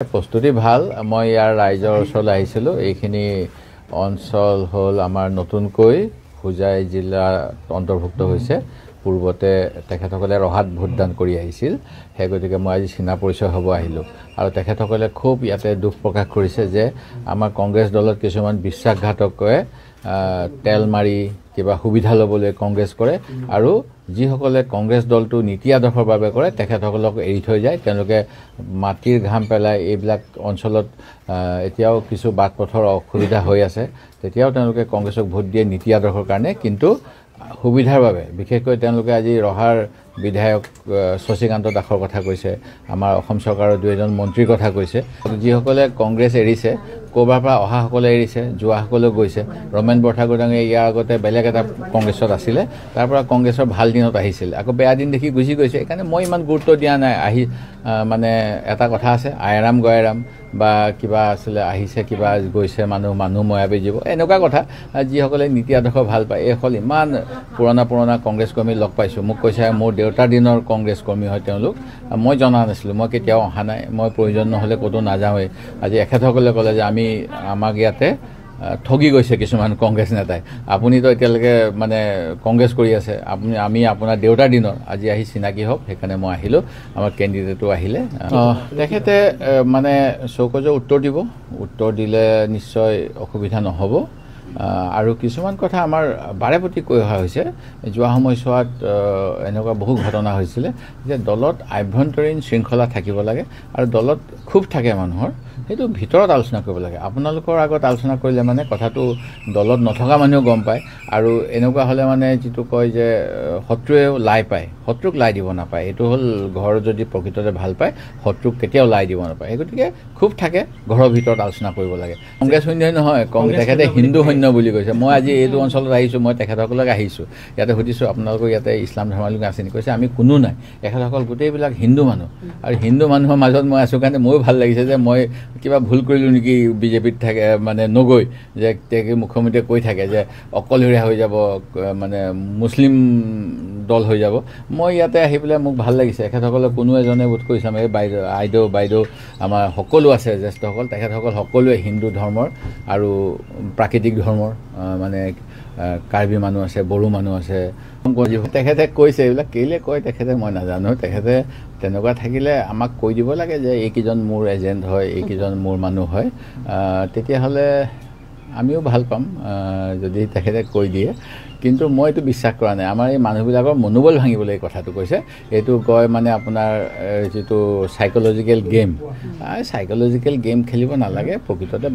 প্ৰস্তুতি ভাল মই ইয়াৰ ৰাইজৰ ওচৰলৈ আহিছিলোঁ এইখিনি অঞ্চল হ'ল আমাৰ নতুনকৈ হোজাই জিলা অন্তৰ্ভুক্ত হৈছে পূৰ্বতে তেখেতসকলে ৰহাত ভোটদান কৰি আহিছিল সেই গতিকে মই আজি চিনা পৰিচয় হ'ব আহিলোঁ আৰু তেখেতসকলে খুব ইয়াতে দুখ প্ৰকাশ কৰিছে যে আমাৰ কংগ্ৰেছ দলত কিছুমান বিশ্বাসঘাতকে তেল মাৰি কিবা সুবিধা ল'বলৈ কংগ্ৰেছ কৰে আৰু যিসকলে কংগ্ৰেছ দলটো নীতি আদৰ্শৰ বাবে কৰে তেখেতসকলক এৰি থৈ যায় তেওঁলোকে মাটিৰ ঘাম পেলাই এইবিলাক অঞ্চলত এতিয়াও কিছু বাট পথৰ অসুবিধা হৈ আছে তেতিয়াও তেওঁলোকে কংগ্ৰেছক ভোট দিয়ে নীতি আদৰ্শৰ কাৰণে কিন্তু সুবিধাৰ বাবে বিশেষকৈ তেওঁলোকে আজি ৰহাৰ বিধায়ক শশীকান্ত দাসৰ কথা কৈছে আমাৰ অসম চৰকাৰৰ দুজন মন্ত্ৰীৰ কথা কৈছে যিসকলে কংগ্ৰেছ এৰিছে ক'ৰবাৰ পৰা অহাসকলে এৰিছে যোৱাসকলেও গৈছে ৰমেন বৰঠাকুৰদাঙে ইয়াৰ আগতে বেলেগ এটা কংগ্ৰেছত আছিলে তাৰ পৰা কংগ্ৰেছৰ ভাল দিনত আহিছিল আকৌ বেয়া দিন দেখি গুচি গৈছে সেইকাৰণে মই ইমান গুৰুত্ব দিয়া নাই আহি মানে এটা কথা আছে আয়ৰাম গয়াৰাম বা কিবা আছিলে আহিছে কিবা গৈছে মানুহ ময়াবী জীৱ এনেকুৱা কথা যিসকলে নীতি আদৰ্শ ভাল পায় এইসকল ইমান পুৰণা কংগ্ৰেছ কৰ্মী লগ পাইছোঁ মোক কৈছে মোৰ দেউতাৰ দিনৰ কংগ্ৰেছ কৰ্মী হয় তেওঁলোক মই জনা নাছিলোঁ মই কেতিয়াও অহা নাই মই প্ৰয়োজন নহ'লে ক'তো নাযাওঁৱেই আজি এখেতসকলে ক'লে যে আমাক ইয়াতে ঠগি গৈছে কিছুমান কংগ্ৰেছ নেতাই আপুনিতো এতিয়ালৈকে মানে কংগ্ৰেছ কৰি আছে আমি আপোনাৰ দেউতাৰ দিনৰ আজি আহি চিনাকি হওক সেইকাৰণে মই আহিলোঁ আমাৰ কেণ্ডিডেটো আহিলে তেখেতে মানে চৌকজৰ উত্তৰ দিলে নিশ্চয় অসুবিধা নহ'ব আৰু কিছুমান কথা আমাৰ বাৰে প্ৰতি কৈ অহা হৈছে যোৱা সময়ছোৱাত এনেকুৱা বহু ঘটনা হৈছিলে যে দলত আভ্যন্তৰীণ শৃংখলা থাকিব লাগে আৰু দলত খুব থাকে মানুহৰ সেইটো ভিতৰত আলোচনা কৰিব লাগে আপোনালোকৰ আগত আলোচনা কৰিলে মানে কথাটো দলত নথকা মানুহেও গম পায় আৰু এনেকুৱা হ'লে মানে যিটো কয় যে শত্ৰুৱেও লাই পায় শত্ৰুক লাই দিব নাপায় এইটো হ'ল ঘৰ যদি প্ৰকৃততে ভাল পায় শত্ৰুক কেতিয়াও লাই দিব নাপায় সেই গতিকে খুব থাকে ঘৰৰ ভিতৰত আলোচনা কৰিব লাগে কংগ্ৰেছ সৈন্যই নহয় তেখেতে হিন্দু সৈন্য বুলি কৈছে মই আজি এইটো অঞ্চলত আহিছোঁ মই তেখেতসকলক আহিছোঁ ইয়াতে সুধিছোঁ আপোনালোকৰ ইয়াতে ইছলাম ধৰ্মাৱলম্বী আছে নেকি কৈছে আমি কোনো নাই তেখেতসকল গোটেইবিলাক হিন্দু মানুহ আৰু হিন্দু মানুহৰ মাজত মই আছোঁ কাৰণে মোৰো ভাল লাগিছে যে মই কিবা ভুল কৰিলোঁ নেকি বিজেপিত থাকে মানে নগৈ যে মুখ্যমন্ত্ৰীয়ে কৈ থাকে যে অকলশৰীয়া হৈ যাব মানে মুছলিম দল হৈ যাব মই ইয়াতে আহি পেলাই মোক ভাল লাগিছে এখেতসকলে কোনো এজনে বোধ কৰিছে আমাৰ এই বাইদেউ আমাৰ সকলো আছে জ্যেষ্ঠসকল তেখেতসকল সকলোৱে হিন্দু ধৰ্মৰ আৰু প্ৰাকৃতিক ধৰ্মৰ মানে কাৰ্বি মানুহ আছে বড়ো মানুহ আছে তেখেতে কৈছে এইবিলাক কেলে কয় তেখেতে মই নাজানো তেখেতে তেনেকুৱা থাকিলে আমাক কৈ দিব লাগে যে এইকেইজন মোৰ এজেণ্ট হয় এইকেইজন মোৰ মানুহ হয় তেতিয়াহ'লে আমিও ভাল পাম যদি তেখেতে কৈ দিয়ে কিন্তু মই এইটো বিশ্বাস কৰা নাই আমাৰ এই মানুহবিলাকৰ মনোবল ভাঙিবলৈ এই কথাটো কৈছে এইটো কয় মানে আপোনাৰ যিটো চাইক'লজিকেল গেম চাইক'লজিকেল গেম খেলিব নালাগে প্ৰকৃততে